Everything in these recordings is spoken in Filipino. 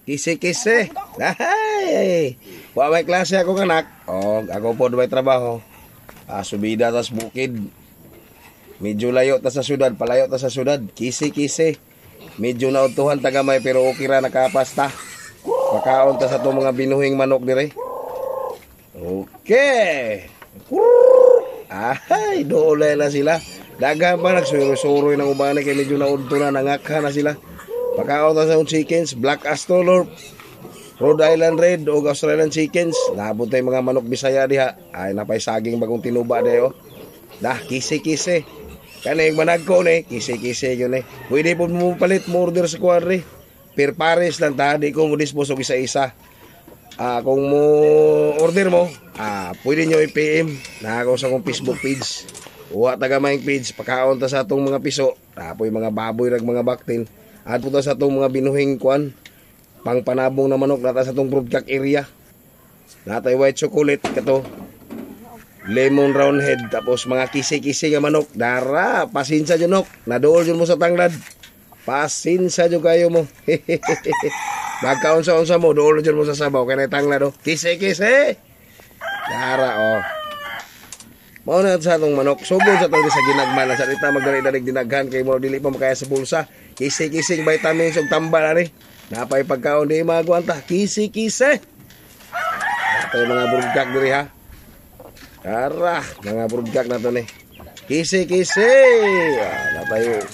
Kisi-kisi. Ay, wa may klase akong anak. Ako po may trabaho. Subida tas bukid. Medyo layo ta sa syudad, palayo ta sa syudad. Kisi-kisi. Medyo nautuhan tagamay pero okay ra nakapasta. Pakaon ta sa itong mga binuhing manok dire. Okay. Ay, doolay na sila. Dagan pa nagsuro-suroy ng ubani kay medyo naudto na nangakha na sila. Pakaon ta sa chickens, Black Astrolor, Rhode Island Red o Australian chickens. Labot tay mga manok Bisaya diha. Ay napay saging bagong tinuba dayo. Dah kisi-kisi. Kani manag ko ni kisi-kisi yun eh. Pwede po mo palit mo order sa kuadre. Per pares lang ta, di ko mo dispose og isa-isa. Kung mo order mo, pwede nyo i-PM na ako sa akong Facebook page. Uwa taga maing page, pakaon ta sa atong mga piso. Tapoy mga baboy rag mga baktin. At po ta sa atong mga binuhing kuan. Pang panabong na manok nata sa atong broadcast area. Natay white chocolate kato. Lemon round head, tapos mga kisi-kisi nga manok. Dara, pasinsa dyan nok. Nadool dyan mo sa tanglad. Pasinsa dyan kayo mo. Magkaunsa-unsa mo, dool dyan mo sa sabaw. Kaya na tanglad o. Kisi-kisi. Dara Mao na sa itong manok. Subod sa itong sa ginagman. Sa ita magdali-dalig dinaghan. Kaya mo dili pa makaya sa bulsa. Kisi-kising vitamins o tambal na rin. Napay pagkaon di magwanta. Kisi-kisi. Napay mga burgak diri ha. Tara, mga broodcock na to ni. Kisi-kisi. Napayo.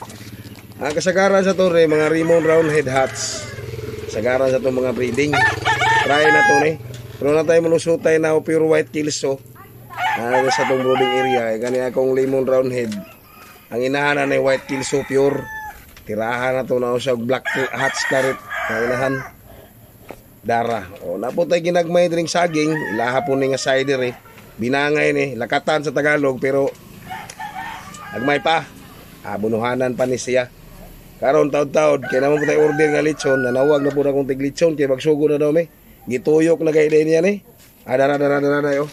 Ang kasagaran sa to rin, mga Raymond Roundhead Hats. Kasagaran sa to mga breeding. Try na to ni. Pero na tayo malusutay na pure white kilso. Sa tong brooding area. Gani akong Raymond Roundhead. Ang inahanan na white kilso pure. Tirahan na to na siya black hats karit. Ang inahan. Dara. Napo tayo ginagmay drink saging. Ilaha po ni nga cider eh. Binangay ni, lakatan sa Tagalog pero agmay pa. Bunuhanan pa ni siya. Karon taod-taod kay naman po tayo order nga lechon, nanawag na po na kong tig lechon kay magsugo na daw me. Gituyok na kay niya ni. Dara yo.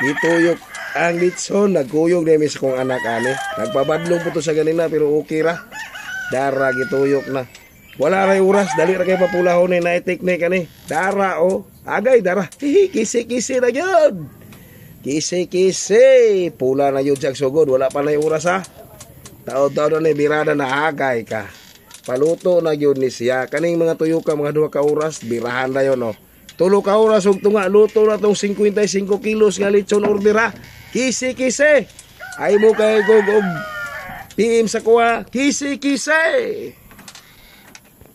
Gituyok ang lechon, nagkuyog na mi sa kong anak ani. Nagpabadlong po to sa ganina pero okay ra. Dara gituyok na. Wala ray oras, dali ra kay papulahon ni na technique ani. Dara agay dara. Kisi-kisi na gyud. Kisi-kisi. Pula na yun siya sugod. Wala pa na yung oras ha. Taod-taod na birada na agay ka. Paluto na yun ni siya. Kaning mga tuyo ka, mga 2 ka oras, birahan na yun 3 ka oras, huwag tunga, luto na itong 55 kilos nga lechon order ha. Kisi-kisi. Ay mo kay gugog. PM sa kuha. Kisi-kisi.